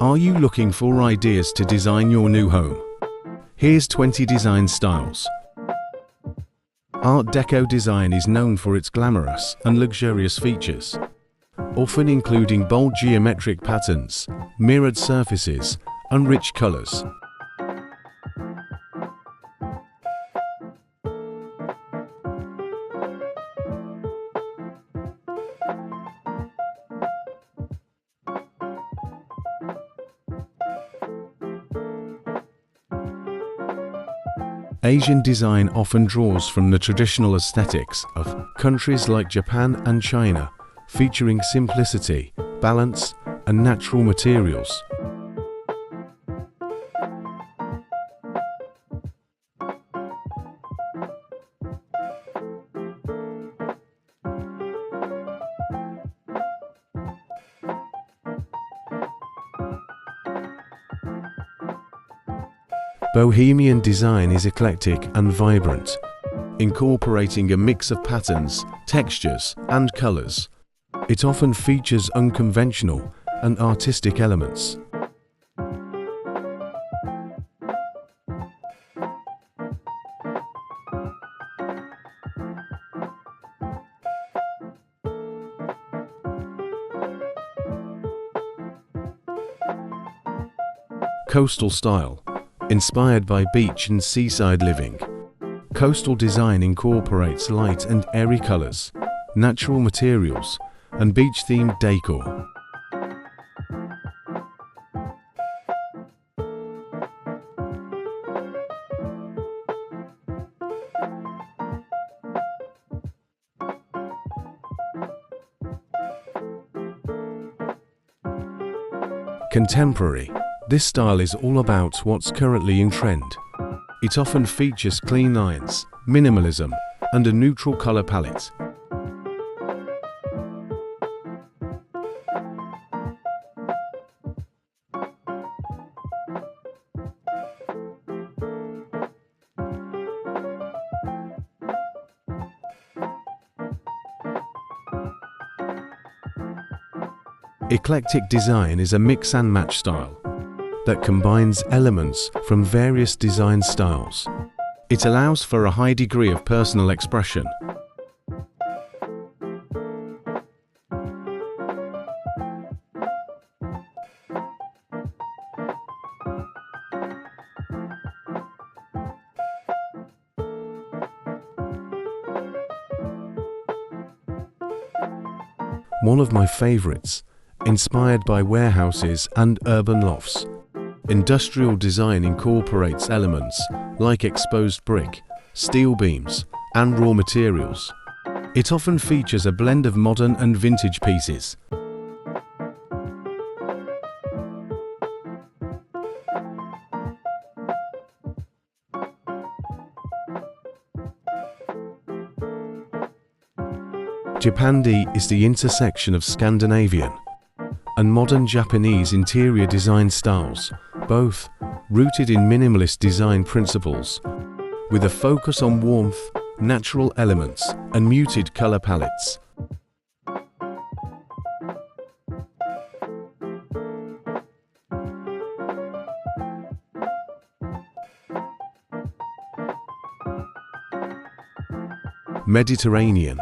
Are you looking for ideas to design your new home? Here's 20 design styles. Art Deco design is known for its glamorous and luxurious features, often including bold geometric patterns, mirrored surfaces, and rich colors. Asian design often draws from the traditional aesthetics of countries like Japan and China, featuring simplicity, balance, and natural materials. Bohemian design is eclectic and vibrant, incorporating a mix of patterns, textures, and colors. It often features unconventional and artistic elements. Coastal style, inspired by beach and seaside living. Coastal design incorporates light and airy colors, natural materials, and beach-themed decor. Contemporary. This style is all about what's currently in trend. It often features clean lines, minimalism, and a neutral color palette. Eclectic design is a mix and match style that combines elements from various design styles. It allows for a high degree of personal expression. One of my favorites, inspired by warehouses and urban lofts. Industrial design incorporates elements like exposed brick, steel beams, and raw materials. It often features a blend of modern and vintage pieces. Japandi is the intersection of Scandinavian and modern Japanese interior design styles, both rooted in minimalist design principles, with a focus on warmth, natural elements, and muted color palettes. Mediterranean.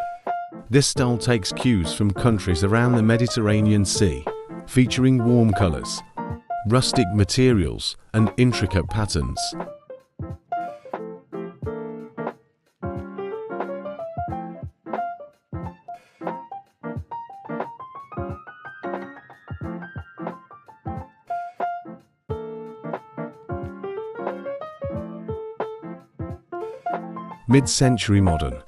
This style takes cues from countries around the Mediterranean Sea, featuring warm colors, rustic materials, and intricate patterns. Mid-century modern.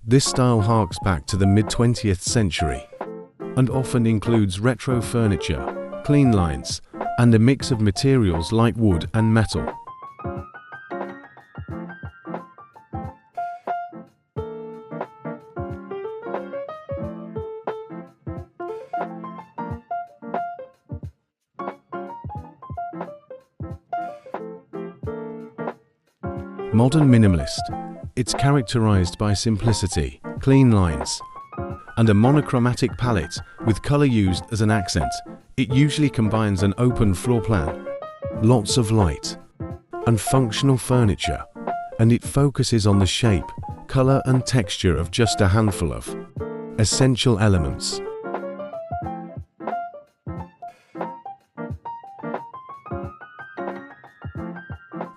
This style harks back to the mid-20th century and often includes retro furniture, clean lines, and a mix of materials like wood and metal. Modern minimalist. It's characterized by simplicity, clean lines, and a monochromatic palette with color used as an accent, It usually combines an open floor plan, lots of light, and functional furniture, and it focuses on the shape, color and texture of just a handful of essential elements.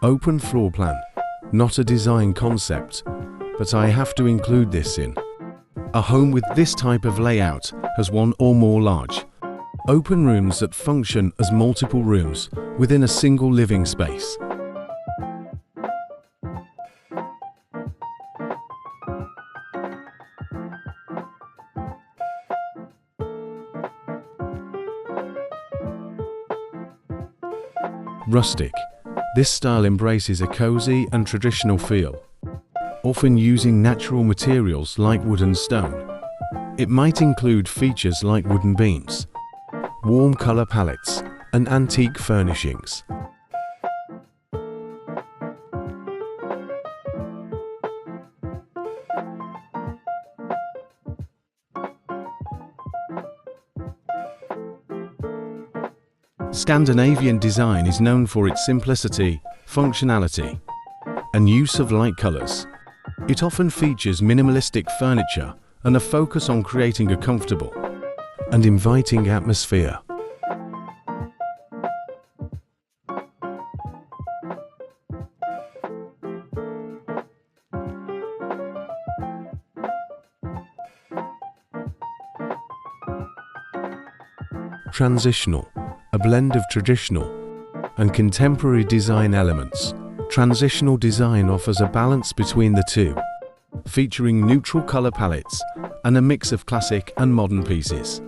Open floor plan, not a design concept, but I have to include this in. A home with this type of layout has one or more large, open rooms that function as multiple rooms within a single living space. Rustic. This style embraces a cozy and traditional feel, often using natural materials like wood and stone. It might include features like wooden beams, warm color palettes, and antique furnishings. Scandinavian design is known for its simplicity, functionality, and use of light colors. It often features minimalistic furniture and a focus on creating a comfortable and inviting atmosphere. Transitional. A blend of traditional and contemporary design elements. Transitional design offers a balance between the two, featuring neutral color palettes and a mix of classic and modern pieces.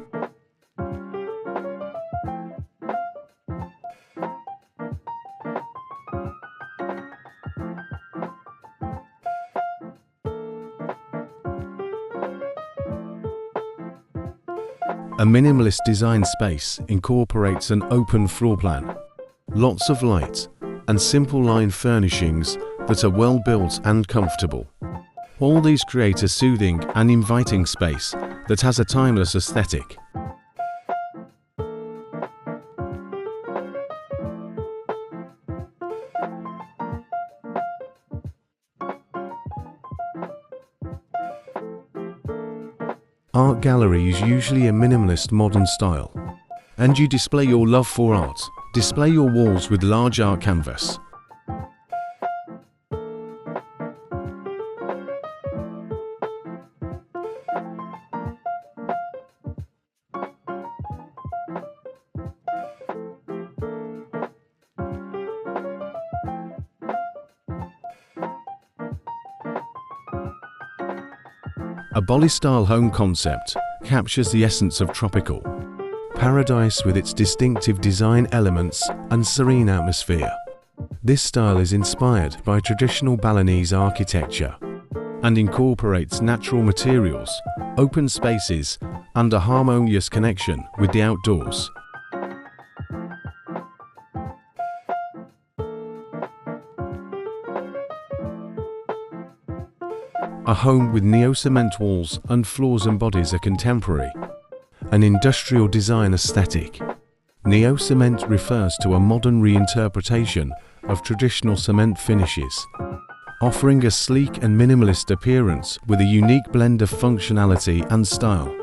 A minimalist design space incorporates an open floor plan, lots of light, and simple line furnishings that are well built and comfortable. All these create a soothing and inviting space that has a timeless aesthetic. Art gallery is usually a minimalist modern style, and you display your love for art. Display your walls with large art canvas. A Bali-style home concept captures the essence of tropical paradise with its distinctive design elements and serene atmosphere. This style is inspired by traditional Balinese architecture and incorporates natural materials, open spaces, and a harmonious connection with the outdoors. A home with neo-cement walls and floors embodies a contemporary, an industrial design aesthetic. Neo-cement refers to a modern reinterpretation of traditional cement finishes, offering a sleek and minimalist appearance with a unique blend of functionality and style.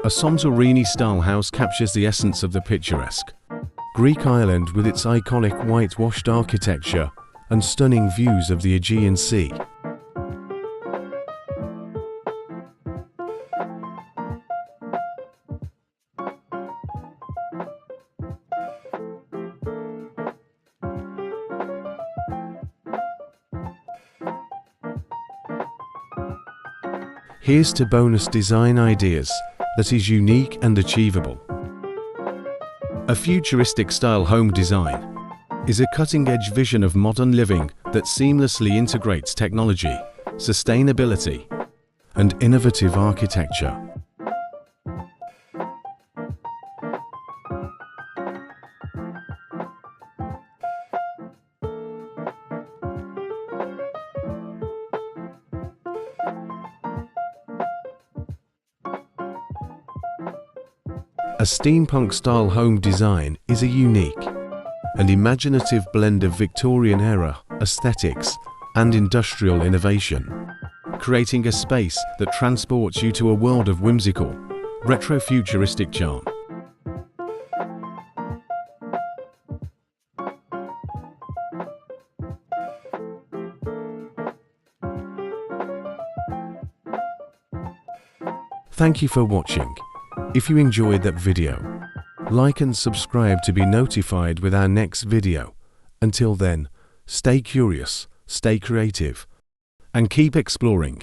A Santorini-style house captures the essence of the picturesque Greek island with its iconic whitewashed architecture and stunning views of the Aegean Sea. Here's to bonus design ideas that is unique and achievable. A futuristic style home design is a cutting-edge vision of modern living that seamlessly integrates technology, sustainability, and innovative architecture. A steampunk-style home design is a unique and imaginative blend of Victorian-era aesthetics and industrial innovation, creating a space that transports you to a world of whimsical, retro-futuristic charm. Thank you for watching. If you enjoyed that video, like and subscribe to be notified with our next video. Until then, stay curious, stay creative, and keep exploring.